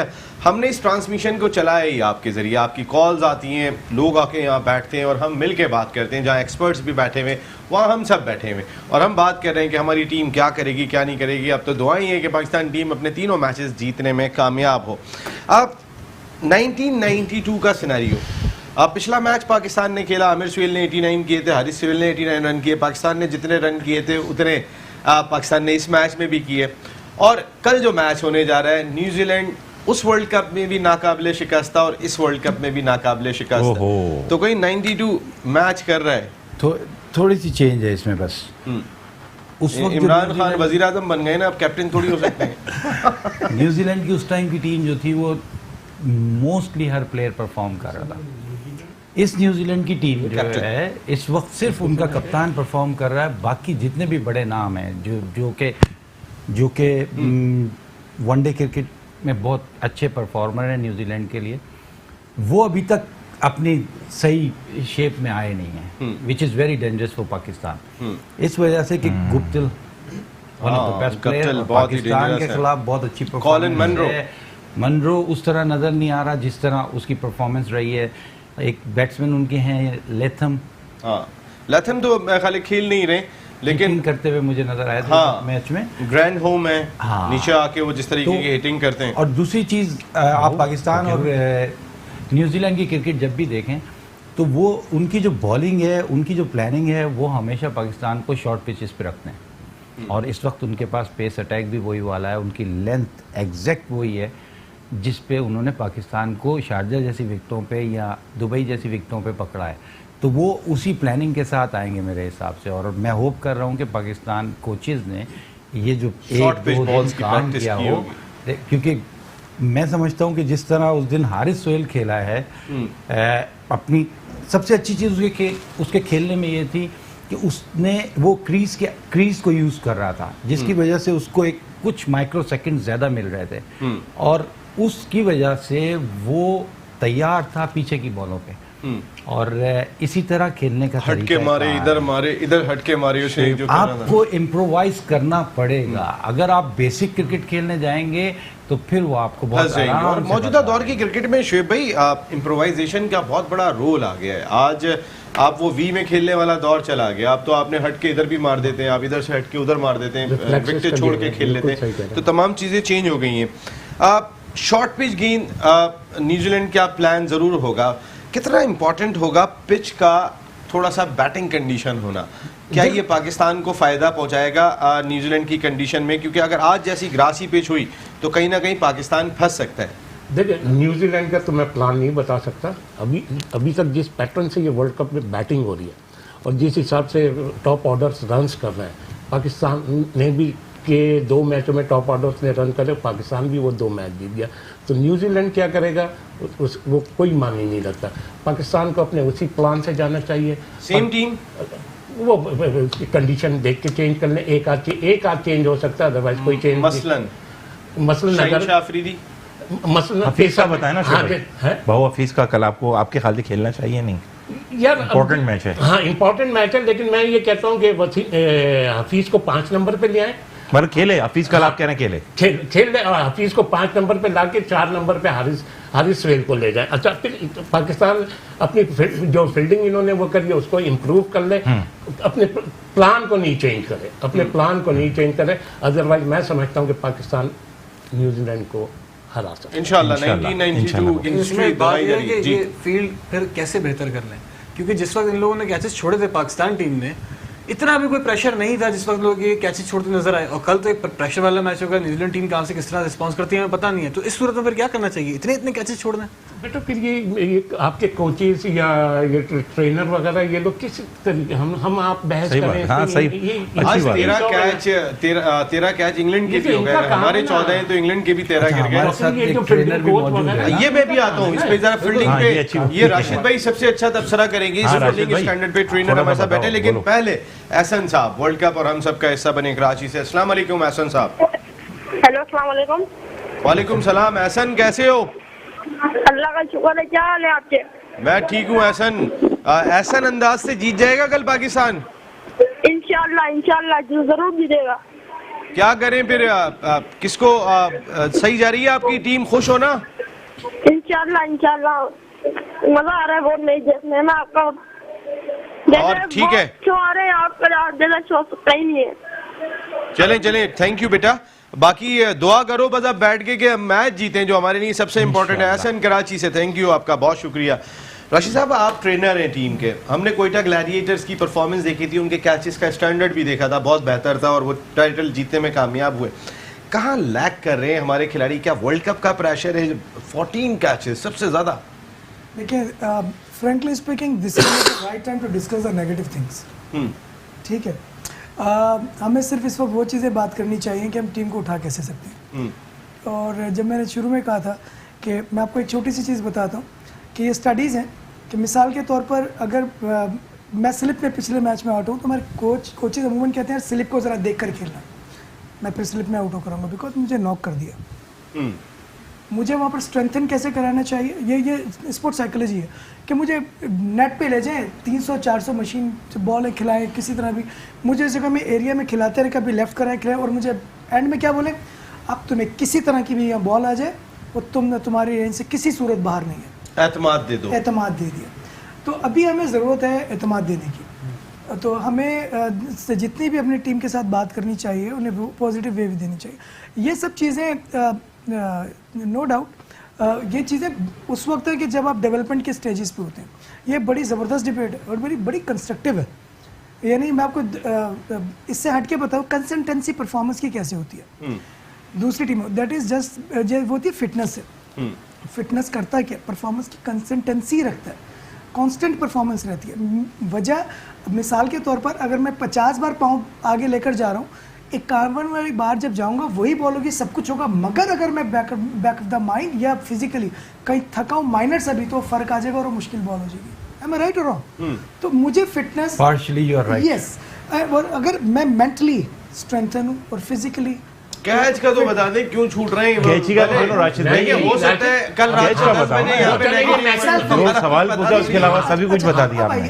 हमने इस ट्रांसमिशन को चलाया ही आपके ज़रिए। आपकी कॉल्स आती हैं, लोग आके यहाँ बैठते हैं और हम मिल के बात करते हैं। जहाँ एक्सपर्ट्स भी बैठे हुए, वहाँ हम सब बैठे हुए और हम बात कर रहे हैं कि हमारी टीम क्या करेगी, क्या नहीं करेगी। अब तो दुआएं हैं कि पाकिस्तान टीम अपने तीनों मैचेस जीतने में कामयाब हो। अब 1992 का सिनेरियो, अब पिछला मैच पाकिस्तान ने खेला, आमिर सुहेल ने 89 किए थे, हारिस सुहेल ने 89 रन किए। पाकिस्तान ने जितने रन किए थे उतने पाकिस्तान ने इस मैच में भी किए। और कल जो मैच होने जा रहा है, न्यूजीलैंड उस वर्ल्ड कप में भी नाकाबिले शिकस्त था और इस वर्ल्ड कप में भी नाकाबिले शिकस्त है, तो कोई 92 मैच कर रहा है। तो थोड़ी सी चेंज है इसमें बस। उस वक्त इमरान खान वजीर आजम बन गए ना, अब कैप्टन थोड़ी हो सकते हैं। न्यूजीलैंड की उस टाइम की टीम जो थी वो मोस्टली हर प्लेयर परफॉर्म कर रहा था। इस न्यूजीलैंड की टीम जो है इस वक्त सिर्फ उनका कप्तान परफॉर्म कर रहा है। बाकी जितने भी बड़े नाम हैं जो के वनडे क्रिकेट में बहुत अच्छे परफॉर्मर हैं न्यूजीलैंड के लिए, वो अभी तक अपनी सही शेप में आए नहीं हैं, which is very dangerous for Pakistan. इस वजह से कि गुप्तिल बेस्ट प्लेयर बहुत ही पाकिस्तान dangerous के है। खिलाफ बहुत अच्छी कॉलिन परफॉर्मेंस है। मनरो उस तरह नज़र नहीं आ रहा जिस तरह उसकी परफॉर्मेंस रही है। एक बैट्समैन उनके हैं लेथम, हाँ लथम तो मैं खाली खेल नहीं रहे लेकिन हिटिंग करते हुए मुझे नजर आया था हाँ, मैच में। ग्रैंड होम है, हाँ। नीचे आके वो जिस तरीके तो- की हिटिंग करते हैं। और दूसरी चीज़ आप पाकिस्तान और न्यूजीलैंड की क्रिकेट जब भी देखें तो वो उनकी जो बॉलिंग है, उनकी जो प्लानिंग है, वो हमेशा पाकिस्तान को शॉर्ट पिचेस पे रखते हैं। और इस वक्त उनके पास पेस अटैक भी वही वाला है, उनकी लेंथ एग्जैक्ट वही है जिस पे उन्होंने पाकिस्तान को शारजा जैसी विकेटों पे या दुबई जैसी विकेटों पे पकड़ा है। तो वो उसी प्लानिंग के साथ आएंगे मेरे हिसाब से। और मैं होप कर रहा हूँ कि पाकिस्तान कोचेज़ ने ये जो Short एक pitch दो दिन balls की काम practice किया की हो, होगी। क्योंकि मैं समझता हूँ कि जिस तरह उस दिन हारिस सोहेल खेला है, अपनी सबसे अच्छी चीज़ उसके खेलने में ये थी कि उसने वो क्रीज को यूज़ कर रहा था, जिसकी वजह से उसको एक कुछ माइक्रो सेकंड ज़्यादा मिल रहे थे और उसकी वजह से वो तैयार था पीछे की बॉलों पे। और इसी तरह खेलने का हटके तरीका मारे, है। इधर मारे, इधर हटके मारे, उसे जो करना था। आपको इम्प्रोवाइज करना पड़ेगा। अगर आप बेसिक क्रिकेट खेलने जाएंगे तो फिर वो आपको फंस बहुत जाएंगे। और आराम से मौजूदा फंसा दौर की क्रिकेट में शोएब भाई इम्प्रोवाइजेशन का बहुत बड़ा रोल आ गया है। आज आप वो वी में खेलने वाला दौर चला गया। अब तो आपने हट के इधर भी मार देते हैं, आप इधर से हट के उधर मार देते हैं, Reflexes विकेट का छोड़ गेम के है, खेल लेते बिल्कुल सही कह हैं। रहे तो हैं। तमाम चीज़ें चेंज हो गई हैं। शॉर्ट पिच गेंद न्यूजीलैंड का प्लान ज़रूर होगा। कितना इंपॉर्टेंट होगा पिच का थोड़ा सा बैटिंग कंडीशन होना? क्या ये पाकिस्तान को फ़ायदा पहुंचाएगा न्यूजीलैंड की कंडीशन में? क्योंकि अगर आज जैसी ग्रासी पिच हुई तो कहीं ना कहीं पाकिस्तान फंस सकता है। देखिए, न्यूजीलैंड का तो मैं प्लान नहीं बता सकता। अभी तक जिस पैटर्न से ये वर्ल्ड कप में बैटिंग हो रही है और जिस हिसाब से टॉप ऑर्डर्स रन्स कर रहे हैं, पाकिस्तान ने भी के 2 मैचों में टॉप ऑर्डर्स ने रन करे, पाकिस्तान भी वो 2 मैच जीत गया। तो न्यूजीलैंड क्या करेगा वो कोई मान ही नहीं रखता। पाकिस्तान को अपने उसी प्लान से जाना चाहिए। सेम टीम वो कंडीशन देख के चेंज कर ले। एक आध चेंज हो सकता है, अदरवाइज कोई चेंज मसलन मसलन शाहीन अगर शाह अफरीदी मसलन हफीज का बताया ना हाँ, शोएब है? भाई। भाऊ हफीज का कल आपको आपके ख्याल से खेलना चाहिए नहीं? यार Important match है। हाँ, इंपॉर्टेंट मैच है, लेकिन मैं ये कहता हूँ कि हफीज को 5 नंबर पे ले आए। मतलब खेले हफीज कल, आप कह रहे हैं खेले? खेल हफीज को 5 नंबर पे लाके 4 नंबर पे हारिस सोहेल को ले जाए। अच्छा, फिर पाकिस्तान अपनी जो फील्डिंग इन्होंने वो करी है उसको इम्प्रूव कर ले, अपने प्लान को नहीं चेंज करे, अपने प्लान को नहीं चेंज करे। अदरवाइज मैं समझता हूँ कि पाकिस्तान न्यूजीलैंड को हरा सकता है। इंशाल्लाह। इंशाल्लाह, 1992 की हिस्ट्री इसमें बात दवाई यह है करी कि जी। ये फील्ड फिर कैसे बेहतर कर लें, क्योंकि जिस वक्त इन लोगों ने कैचेस छोड़े थे पाकिस्तान टीम ने, इतना भी कोई प्रेशर नहीं था जिस वक्त लोग ये कैचेस छोड़ते नजर आए। और कल तो एक प्रेशर वाला मैच होगा, न्यूजीलैंड टीम कहाँ से किस तरह रिस्पॉन्स करती है हमें पता नहीं है। तो इस सूरत में फिर क्या करना चाहिए? इतने कैचेस छोड़ना है? बेटा फिर ये आपके कोचेस या ये ट्रेनर वगैरह ये लोग किस तरीके हम आप बहस सही कर बात, रहे हैं हाँ, इसमें सही। ये अच्छी आज बात है। 13 कैच इंग्लैंड के ये भी तो हो गए। इनका अगर काम हमारे है ना। 14 हैं तो इंग्लैंड के भी 13 गिर हमारे गए। साथ ये एक जो ट्रेनर फील्डिंग भी कोच मौजूद वगैरह है। ये मैं भी आता हूँ इस पे, जरा फील्डिंग हाँ, ये अच्छी पे बात ये है। राशिद भाई सबसे अच्छा तबसरा करेंगे। इस हाँ, राशिद फील्डिंग भाई, स्टैंडर्ड पे ट्रेनर थोड़ा हमारे साथ बताओ, बैठे। लेकिन बोलो। पहले एहसन साहब, वर्ल्ड कप और हम सब का हिस्सा बने कराची से। अस्सलाम वालेकुम एहसन साहब। हेलो, अस्सलाम वालेकुम। वालेकुम सलाम। एहसन कैसे हो? अल्लाह का शुक्र है। क्या हाल है आपके? मैं ठीक हूँ एहसन। एहसन अंदाज से जीत जाएगा कल पाकिस्तान? इंशाल्लाह जरूर जीतेगा। क्या करें फिर? किसको सही जा रही है आपकी टीम? खुश हो ना? इंशाल्लाह मजा आ रहा है बहुत नहीं देखने में आपका। और ठीक है। शो आ रहे हैं आपका, जैसा शो कहीं नहीं है। चलें थैंक यू बेटा। बाकी दुआ करो बस आप बैठ के मैच जीतें, जो हमारे लिए सबसे इंपॉर्टेंट है। एहसन कराची से थैंक यू, आपका बहुत शुक्रिया। राशिद साहब, आप ट्रेनर हैं टीम के। हमने कोयटा ग्लैडिएटर्स की परफॉर्मेंस देखी थी, उनके कैचेस का स्टैंडर्ड भी देखा था, बहुत बेहतर था और वो टाइटल जीतने में कामयाब हुए। कहाँ लैक कर रहे हैं हमारे खिलाड़ी? क्या वर्ल्ड कप का प्रेशर है? 14 कैचेस सबसे ज़्यादा। देखिए, frankly speaking this is the right time to discuss the negative things. ठीक है, हमें सिर्फ इस वक्त वो चीज़ें बात करनी चाहिए कि हम टीम को उठा कैसे सकते हैं। और जब मैंने शुरू में कहा था कि मैं आपको एक छोटी सी चीज़ बताता हूँ कि ये स्टडीज़ हैं कि मिसाल के तौर पर अगर मैं स्लिप में पिछले मैच में आउट हूँ तो हमारे कोचेज अमूमन कहते हैं स्लिप को ज़रा देख कर खेलना। मैं फिर स्लिप में आउट हो करूँगा बिकॉज मुझे नॉक कर दिया। मुझे वहाँ पर स्ट्रेंथन कैसे कराना चाहिए, ये स्पोर्ट साइकोलॉजी है कि मुझे नेट पे ले जाएं, 300-400 मशीन से बॉल खिलाएं किसी तरह भी, मुझे इस जगह में एरिया में खिलाते रहे, कभी लेफ्ट कराएं खिलाएं, और मुझे एंड में क्या बोले, अब तुम्हें किसी तरह की भी यहाँ बॉल आ जाए और तुम्हारी रेंज से किसी सूरत बाहर नहीं है, एतमाद दे दो, एतमाद दे दिया। तो अभी हमें ज़रूरत है एतमाद देने की, तो हमें जितनी भी अपनी टीम के साथ बात करनी चाहिए उन्हें पॉजिटिव वे भी देनी चाहिए। ये सब चीज़ें नो डाउट ये चीज़ें उस वक्त है कि जब आप डेवलपमेंट के स्टेजेस पे होते हैं। ये बड़ी ज़बरदस्त डिबेट है और बड़ी कंस्ट्रक्टिव है। यानी मैं आपको इससे हट के बताऊँ कंसिस्टेंसी परफॉर्मेंस की कैसे होती है दूसरी टीम, दैट इज़ जस्ट जो होती है फिटनेस है। फिटनेस करता है क्या, परफॉर्मेंस की कंसिस्टेंसी रखता है, कांस्टेंट परफॉर्मेंस रहती है। वजह मिसाल के तौर पर अगर मैं 50 बार पाँव आगे लेकर जा रहा हूँ, 51 बार जब जाऊँगा वही बॉल होगी, सब कुछ होगा, मगर अगर मैं बैक ऑफ द माइंड या फिजिकली कहीं थका हूँ माइनर से भी, तो फर्क आ जाएगा और वो मुश्किल बॉल हो जाएगी। एम आई राइट और रॉन्ग? तो मुझे fitness partially you are right, yes, और अगर मैं मेंटली स्ट्रेंथन हूँ और फिजिकली कैच का तो बता दें क्यों छूट रहे हैं। कैची का बोलो राशिद भाई, हो सकता है कल रात कैच का बताओ ना यार, जो सवाल पूछा उसके अलावा सभी कुछ बता दिया आपने। मैं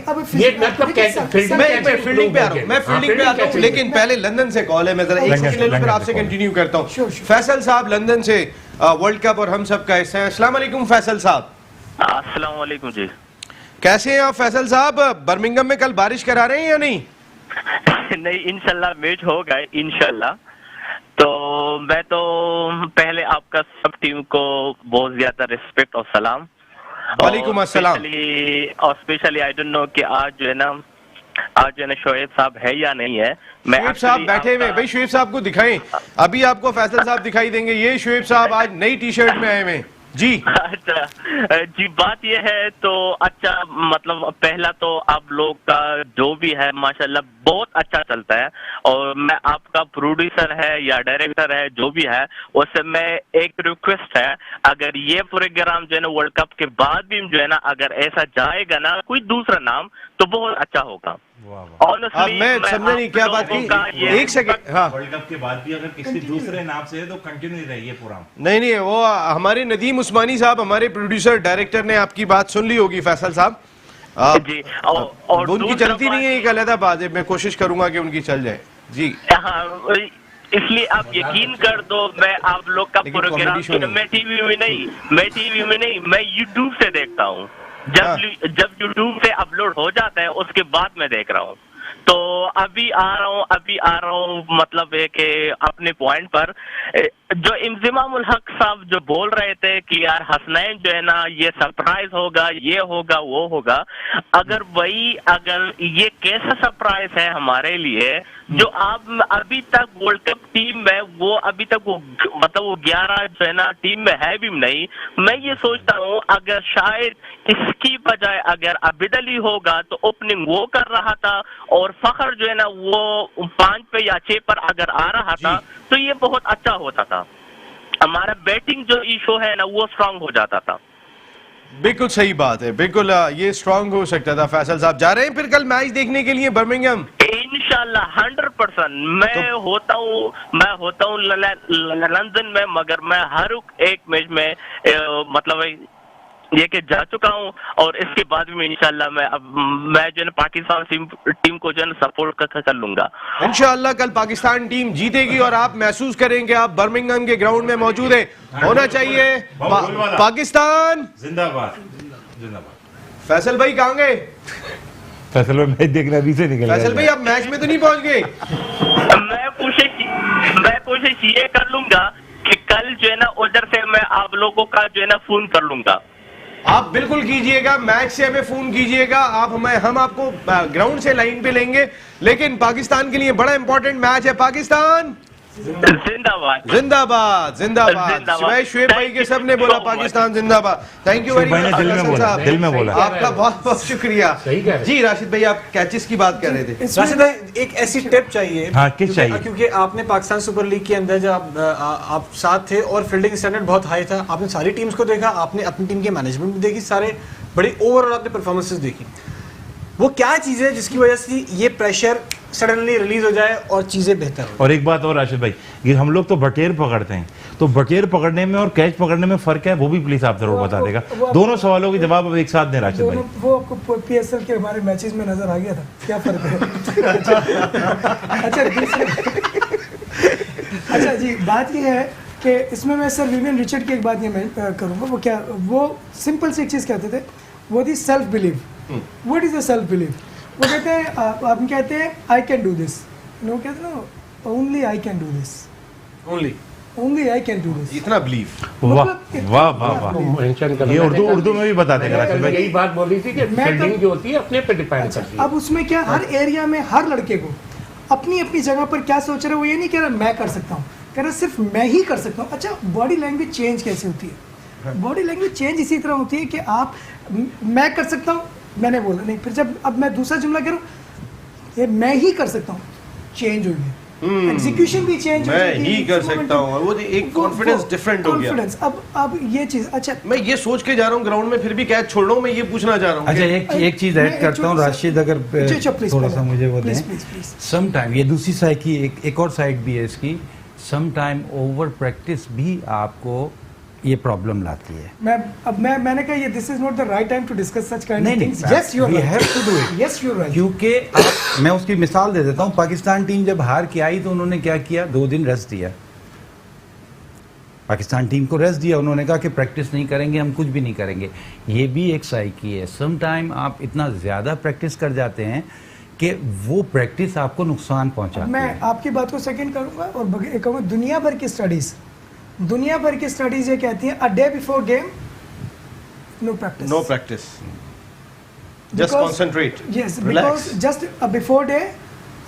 फील्डिंग पे आ रहा हूँ, मैं फील्डिंग पे आता हूँ, लेकिन पहले लंदन से कॉल है, मैं जरा एक सेकंड ले लूं फिर आपसे कंटिन्यू करता हूँ। फैसल साहब लंदन से वर्ल्ड कप और हम सब का हिस्सा है। अस्सलाम वालेकुम फैसल साहब। अस्सलाम वालेकुम जी, कैसे हैं आप फैसल साहब? बर्मिंघम में कल बारिश करा रहे हैं या नहीं? नहीं इंशाल्लाह मैच होगा इंशाल्लाह। तो मैं तो पहले आपका सब टीम को बहुत ज्यादा रिस्पेक्ट और सलाम। वालेकुम अस्सलाम। और स्पेशली आई डोंट नो कि आज जो है ना शोएब साहब है या नहीं है। मैं शोएब साहब बैठे हुए भाई, शोएब साहब को दिखाएं, अभी आपको फैसल साहब दिखाई देंगे। ये शोएब साहब आज नई टी शर्ट में आए हुए जी। अच्छा जी, बात ये है तो अच्छा, मतलब पहला तो आप लोग का जो भी है माशाल्लाह बहुत अच्छा चलता है, और मैं आपका प्रोड्यूसर है या डायरेक्टर है जो भी है, उससे मैं एक रिक्वेस्ट है, अगर ये प्रोग्राम जो है ना वर्ल्ड कप के बाद भी जो है ना अगर ऐसा जाएगा ना कोई दूसरा नाम तो बहुत अच्छा होगा। अब मैं समझा नहीं क्या बात की, एक सेकंड। हाँ, वर्ल्ड कप के बाद भी अगर किसी दूसरे नाम से है तो कंटिन्यू रहिए पूरा। नहीं वो हमारे नदीम उस्मानी साहब, हमारे प्रोड्यूसर डायरेक्टर ने आपकी बात सुन ली होगी फैसल साहब जी। और उनकी चलती नहीं है, एक अलग बात है, मैं कोशिश करूंगा कि उनकी चल जाए जी। इसलिए आप यकीन कर दो, मैं आप लोग का प्रोग्राम मैं टीवी में नहीं मैं यूट्यूब से देखता हूँ। जब यूट्यूब पे अपलोड हो जाता है उसके बाद मैं देख रहा हूँ। तो अभी आ रहा हूँ मतलब है कि अपने पॉइंट पर जो इंज़िमामुल हक साहब जो बोल रहे थे कि यार हसनैन जो है ना ये सरप्राइज होगा, ये होगा वो होगा, अगर ये कैसा सरप्राइज है हमारे लिए जो आप अभी तक वर्ल्ड कप टीम में वो अभी तक वो मतलब वो 11 जो है ना टीम में है भी नहीं। मैं ये सोचता हूँ अगर शायद इसकी बजाय अगर अबिद अली होगा तो ओपनिंग वो कर रहा था और फखर जो है ना वो 5 पे या 6 पर अगर आ रहा था तो ये बहुत अच्छा होता था, हमारा बैटिंग जो इशू है ना वो स्ट्रांग हो जाता था। बिल्कुल सही बात है, बिल्कुल ये स्ट्रांग हो सकता था। फैसल साहब जा रहे हैं फिर कल मैच देखने के लिए बर्मिंघम? इंशाल्लाह 100%। मैं होता हूँ लंदन में, मगर मैं हर एक मैच में मतलब ये कि जा चुका हूँ, और इसके बाद भी इंशाल्लाह मैं जो है पाकिस्तान टीम को जो है सपोर्ट कर लूंगा। इंशाल्लाह कल पाकिस्तान टीम जीतेगी और आप महसूस करेंगे आप बर्मिंघम के ग्राउंड में मौजूद है। होना चाहिए पाकिस्तान जिंदाबाद। फैसल भाई कहाँ गए? फैसल भाई मैच देखना अभी से निकल। फैसल भाई आप मैच में तो नहीं पहुंच गए? मैं कोशिश ये कर लूंगा कि कल जो है ना उधर से मैं आप लोगों का जो है ना फोन कर लूंगा। आप बिल्कुल कीजिएगा, मैच से हमें फोन कीजिएगा, हम आपको ग्राउंड से लाइन पे लेंगे। लेकिन पाकिस्तान के लिए बड़ा इंपॉर्टेंट मैच है। पाकिस्तान जिंदाबाद जिंदाबाद जिंदाबाद। शिवाय शुएब भाई के सब ने बोला पाकिस्तान जिंदाबाद। Thank you very much. दिल में बोला आपका बहुत बहुत शुक्रिया जी। राशिद भाई आप कैचेस की बात कर रहे थे। राशिद भाई एक ऐसी टिप चाहिए, हाँ, किस चाहिए? क्योंकि आपने पाकिस्तान सुपर लीग के अंदर जब आप साथ थे और फील्डिंग स्टैंडर्ड बहुत हाई था, आपने सारी टीम्स को देखा, आपने अपनी टीम की मैनेजमेंट भी देखी, सारे बड़ी ओवरऑल आपने परफॉर्मेंसेस देखी। वो क्या चीज़ है जिसकी वजह से ये प्रेशर सडनली रिलीज हो जाए और चीज़ें बेहतर हो। और एक बात और राशिद भाई, ये हम लोग तो बटेर पकड़ते हैं, तो बटेर पकड़ने में और कैच पकड़ने में फर्क है, वो भी प्लीज आप जरूर बता देगा। दोनों सवालों के जवाब अब एक साथ दें राशिद भाई। वो आपको PSL के हमारे मैचेस में नजर आ गया था, क्या फर्क है? अच्छा अच्छा जी, बात ये है कि इसमें मैं सर विवियन रिचर्ड की एक बात ये मैं करूँगा। वो क्या, वो सिंपल सी एक चीज़ कहते थे, वो थी self believe. What is the self believe? वो कहते हैं, आप कहते हैं I can do this, no कहते हैं ना, only I can do this, only I can do this. इतना बिलीव, वाह वाह वाह वाह, मेंशन करना ये उर्दू में भी बता देगा राशिद भाई। यही बात बोली थी कि फील्डिंग जो होती है अपने पे डिपेंड करती है। अब उसमें क्या, हर एरिया में हर लड़के को अपनी अपनी जगह पर क्या सोच रहा है, वो ये नहीं कह रहा मैं कर सकता हूँ, कह रहा सिर्फ मैं ही कर सकता हूँ। अच्छा, बॉडी लैंग्वेज चेंज कैसे होती है? बॉडी लैंग्वेज चेंज इसी तरह होती है कि आप, मैं कर सकता हूँ, मैंने बोला नहीं, फिर जब अब मैं दूसरा जुमला करूँ, ये मैं ही कर सकता हूँ, चेंज हो गया, एग्जीक्यूशन भी चेंज हो मैं ही कर सकता हूँ, और वो एक कॉन्फिडेंस डिफरेंट हो गया। कॉन्फिडेंस, अब ये चीज़, अच्छा मैं ये सोच के जा रहा हूँ ग्राउंड में, फिर भी कैच छोड़ रहा हूँ, मैं ये पूछना चाह रहा हूँ। अच्छा, एक चीज ऐड करता हूँ राशिद, अगर थोड़ा सा मुझे वो दें। सम टाइम, ये दूसरी साइड की एक और साइड भी है इसकी, सम टाइम ओवर प्रैक्टिस भी आपको ये प्रॉब्लम लाती है। मैंने कहा ये this is not the right time to discuss such kind of things. Yes you have to do it, yes you right. क्योंकि मैं उसकी मिसाल दे देता हूँ। पाकिस्तान टीम जब हार के आई तो उन्होंने क्या किया, 2 दिन रेस्ट दिया, पाकिस्तान टीम को रेस्ट दिया। उन्होंने कहा कि प्रैक्टिस नहीं करेंगे, हम कुछ भी नहीं करेंगे। ये भी एक साइकी है। सम टाइम आप इतना ज़्यादा प्रैक्टिस कर जाते हैं कि वो प्रैक्टिस आपको नुकसान पहुंचाती है। मैं आपकी बात को सेकंड करूंगा और एक कहूँगा, दुनिया भर की स्टडीज ये कहती हैं, a day before game know practice, just concentrate, yes, because just before day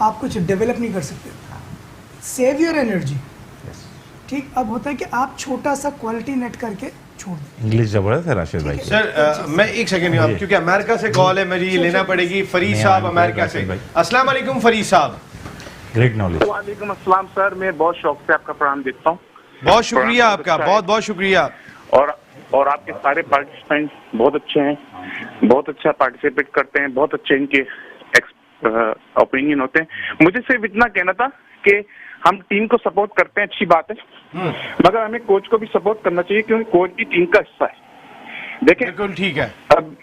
आप कुछ डेवलप नहीं कर सकते, सेव योर एनर्जी। ठीक, अब होता है कि आप छोटा सा क्वालिटी नेट करके छोड़ दें। इंग्लिश जबरदस्त है राशिद भाई। सर मैं एक सेकंड, क्योंकि अमेरिका से कॉल है, मेरी लेना पड़ेगी। फरीद साहब अमेरिका से, अस्सलाम वालेकुम फरीद साहब। Great knowledge. वालेकुम अस्सलाम सर, मैं बहुत शौक से आपका प्रोग्राम देखता हूँ। बहुत शुक्रिया आपका, बहुत बहुत शुक्रिया। और आपके सारे पार्टिसिपेंट्स बहुत अच्छे हैं, बहुत अच्छा पार्टिसिपेट करते हैं, बहुत अच्छे इनके ओपिनियन होते हैं। मुझे सिर्फ इतना कहना था कि हम टीम को सपोर्ट करते हैं, अच्छी बात है, मगर हमें कोच को भी सपोर्ट करना चाहिए, क्योंकि कोच भी टीम का हिस्सा है। देखिए, बिल्कुल ठीक है। अब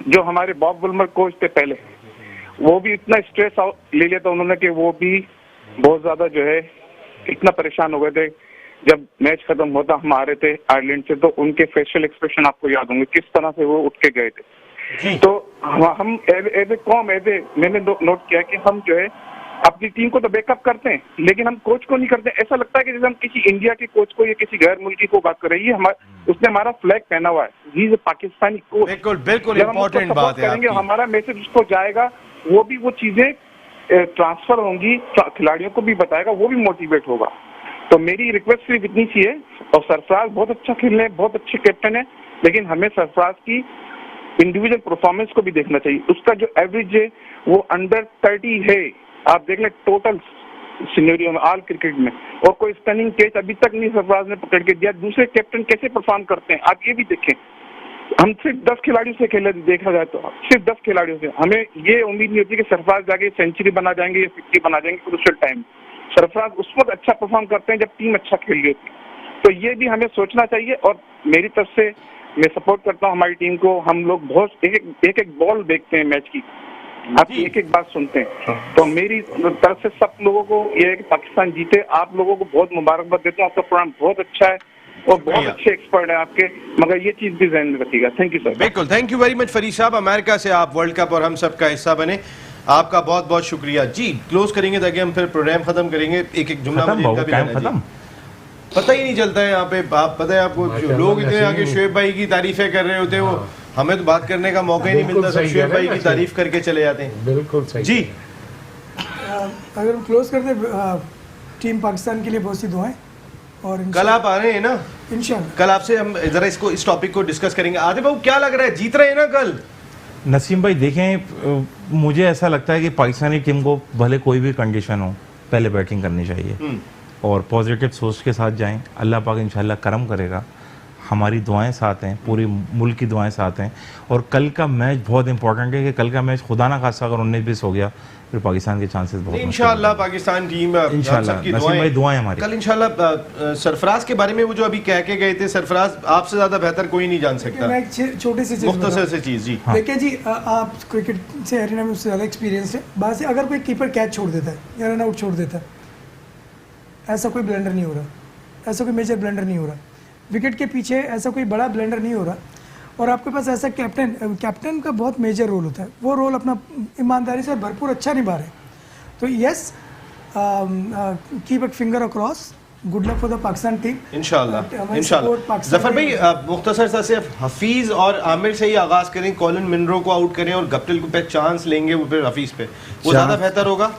जो हमारे बॉब वुलमर कोच थे पहले, वो भी इतना स्ट्रेस ले लिया था उन्होंने कि वो भी बहुत ज्यादा जो है इतना परेशान हो गए थे। जब मैच खत्म होता, हम आ रहे थे आयरलैंड से, तो उनके फेशियल एक्सप्रेशन आपको याद होंगे, किस तरह से वो उठ के गए थे। तो हम एज ए कॉम, मैंने नोट किया कि हम जो है अपनी टीम को तो बैकअप करते हैं, लेकिन हम कोच को नहीं करते। ऐसा लगता है कि जैसे हम किसी इंडिया के कोच को या किसी गैर मुल्की को बात कर रही है, उसने हमारा फ्लैग पहना हुआ है, he is a Pakistani coach. बिल्कुल इंपॉर्टेंट बात है करेंगे, हमारा मैसेज उसको जाएगा, वो भी वो चीजें ट्रांसफर होंगी, खिलाड़ियों को भी बताएगा, वो भी मोटिवेट होगा। तो मेरी रिक्वेस्ट सिर्फ इतनी सी है, और सरफराज बहुत अच्छा खेल रहे हैं, बहुत अच्छे कैप्टन है, लेकिन हमें सरफराज की इंडिविजुअल परफॉर्मेंस को भी देखना चाहिए। उसका जो एवरेज है वो अंडर 30 है, आप देख लें टोटल सिनेरियो में, ऑल क्रिकेट में, और कोई स्टनिंग कैच अभी तक नहीं सरफराज ने पकड़ के दिया। दूसरे कैप्टन कैसे परफॉर्म करते हैं आप ये भी देखें। हम सिर्फ 10 खिलाड़ियों से खेले, देखा जाए तो सिर्फ 10 खिलाड़ियों से, हमें ये उम्मीद नहीं होती कि सरफराज जाके सेंचुरी बना जाएंगे या 50 बना जाएंगे क्रूशियल टाइम। सरफराज उस वक्त अच्छा परफॉर्म करते हैं जब टीम अच्छा खेल रही होती है। तो ये भी हमें सोचना चाहिए, और मेरी तरफ से मैं सपोर्ट करता हूँ हमारी टीम को। हम लोग बहुत एक बॉल देखते हैं मैच की, आप एक एक बात सुनते हैं। तो मेरी तरफ से सब लोगों को ये है कि पाकिस्तान जीते। आप लोगों को बहुत मुबारकबाद देता हूँ, आपका प्रोग्राम बहुत अच्छा है और बहुत अच्छे एक्सपर्ट हैं आपके, मगर ये चीज भी ध्यान में रखिएगा। Thank you sir. बिल्कुल, thank you very much Farid साहब। अमेरिका से आप वर्ल्ड कप और हम सब का हिस्सा बने, आपका बहुत बहुत शुक्रिया जी। क्लोज करेंगे ताकि हम फिर प्रोग्राम खत्म करेंगे। एक एक जुमला खत्म, पता ही नहीं चलता है यहाँ पे। आप पता है आपको, लोग इतने आगे शोएब भाई की तारीफें कर रहे होते हैं, वो हमें तो बात करने का मौका ही नहीं मिलता, सब शोएब भाई की तारीफ करके चले जाते हैं। बिल्कुल सही जी। अगर हम क्लोज करते, टीम पाकिस्तान के लिए बहुत सी दुआएं, और कल आप आ रहे हैं ना इंशाल्लाह, कल आपसे हम जरा इस टॉपिक को डिस्कस करेंगे। आदिब बाबू क्या लग रहा है, जीत रहे हैं ना कल? नसीम भाई देखें, मुझे ऐसा लगता है कि पाकिस्तानी टीम को भले कोई भी कंडीशन हो, पहले बैटिंग करनी चाहिए और पॉजिटिव सोच के साथ जाएं। अल्लाह पाक इंशाल्लाह करम करेगा। हमारी दुआएं साथ हैं, पूरी मुल्क की दुआएं साथ हैं। और कल का मैच बहुत इंपॉर्टेंट है कि कल का मैच खुदा ना खासा अगर 19-20 हो गया फिर पाकिस्तान के चांसेस बहुत इंशाल्लाह पाकिस्तान टीम सबकी दुआएं हमारी। कल इंशाल्लाह सरफराज के बारे में वो जो अभी कह के गए थे, सरफराज आपसे ज्यादा बेहतर कोई नहीं जान सकता। मैं एक छोटी सी चीज मुख्तसर से चीज जी। देखिए जी, आप क्रिकेट से एरिना में उससे ज़्यादा एक्सपीरियंस है। बात से अगर कोई कीपर कैच छोड़ देता है या रन आउट छोड़ देता है, ऐसा कोई ब्लेंडर नहीं हो रहा, ऐसा कोई मेजर ब्लेंडर नहीं हो रहा, विकेट के पीछे ऐसा कोई बड़ा ब्लेंडर नहीं हो रहा, और आपके पास ऐसा कैप्टन का बहुत मेजर रोल होता है। वो रोल अपना ईमानदारी से भरपूर अच्छा निभा रहे। तो yes, keep a finger across, good luck for the Pakistan team इंशाल्लाह इंशाल्लाह। जफर भाई मुख्तसर सा सिर्फ हफीज और आमिर से ही आगाज करें, कॉलिन मिनरो को आउट करें और गप्टिल को पे चांस लेंगे वो फिर हफीज पे, वो ज़्यादा बेहतर होगा।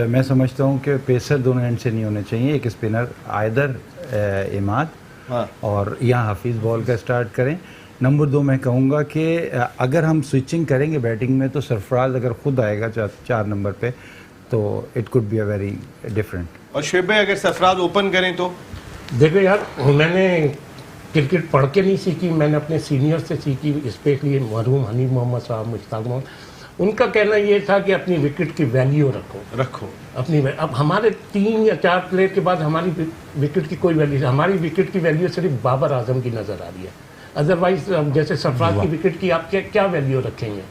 मैं समझता हूँ कि पेसर दोनों एंड से नहीं होने चाहिए, एक स्पिनर आयदर इमाद और यहाँ हफीज बॉल का स्टार्ट करें। नंबर 2 मैं कहूँगा कि अगर हम स्विचिंग करेंगे बैटिंग में तो सरफराज अगर खुद आएगा 4 नंबर पे तो it could be a very different. और शुएब भाई अगर सरफराज ओपन करें तो देखो यार, मैंने क्रिकेट पढ़ के नहीं सीखी, मैंने अपने सीनियर से सीखी, स्पेशली मरहूम हनीफ मोहम्मद साहब, मुश्ताक मोहम्मद। उनका कहना ये था कि अपनी विकेट की वैल्यू रखो अपनी। अब हमारे 3 या 4 प्लेयर के बाद हमारी विकेट की कोई वैल्यू, हमारी विकेट की वैल्यू सिर्फ बाबर आजम की नज़र आ रही है। अदरवाइज जैसे सरफराज की विकेट की आप क्या वैल्यू रखेंगे?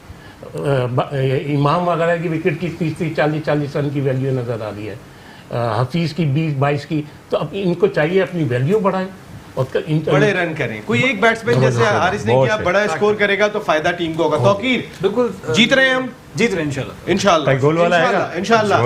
इमाम वगैरह की विकेट की 30-40 रन की वैल्यू नज़र आ रही है, हफीज़ की 20-22 की। तो अब इनको चाहिए अपनी वैल्यू बढ़ाएं और बड़े रन करें। कोई एक बैट्समैन जैसे हारिस ने किया बड़ा स्कोर करेगा तो फायदा टीम को होगा। तौकीर बिल्कुल जीत रहे हैं, हम जीत रहे हैं इंशाल्लाह। गोल वाला आएगा, इंशाल्लाह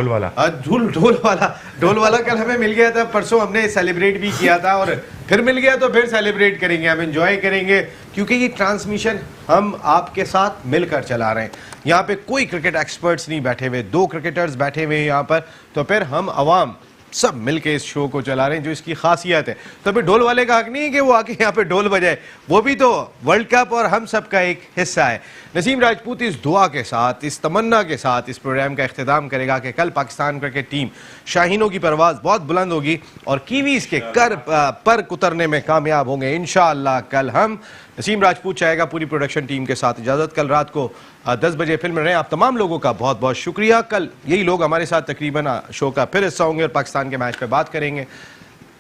ढोल वाला कल हमें मिल गया था, परसों हमने सेलिब्रेट भी किया था और फिर मिल गया तो फिर सेलिब्रेट करेंगे, हम एंजॉय करेंगे क्योंकि ये ट्रांसमिशन हम आपके साथ मिलकर चला रहे हैं। यहाँ पे कोई क्रिकेट एक्सपर्ट्स नहीं बैठे हुए, 2 क्रिकेटर्स बैठे हुए हैं यहाँ पर, तो फिर हम अवाम सब मिलके इस शो को चला रहे हैं जो इसकी खासियत है। तो फिर ढोल वाले का हक नहीं है कि वो आके यहाँ पे ढोल बजाए, वो भी तो वर्ल्ड कप और हम सब का एक हिस्सा है। नसीम राजपूत इस दुआ के साथ, इस तमन्ना के साथ इस प्रोग्राम का इख्तिताम करेगा कि कल पाकिस्तान क्रिकेट टीम शाहीनों की परवाज़ बहुत बुलंद होगी और कीवीज़ के पर उतरने में कामयाब होंगे इंशाअल्लाह। कल हम नसीम राजपूत चाहेगा पूरी प्रोडक्शन टीम के साथ इजाज़त। कल रात को 10 बजे फिल्म रहे। आप तमाम लोगों का बहुत बहुत शुक्रिया। कल यही लोग हमारे साथ तकरीबन शो का फिर हिस्सा होंगे और पाकिस्तान के मैच पे बात करेंगे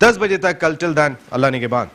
10 बजे तक। कल टिल देन अल्लाह निगहबान।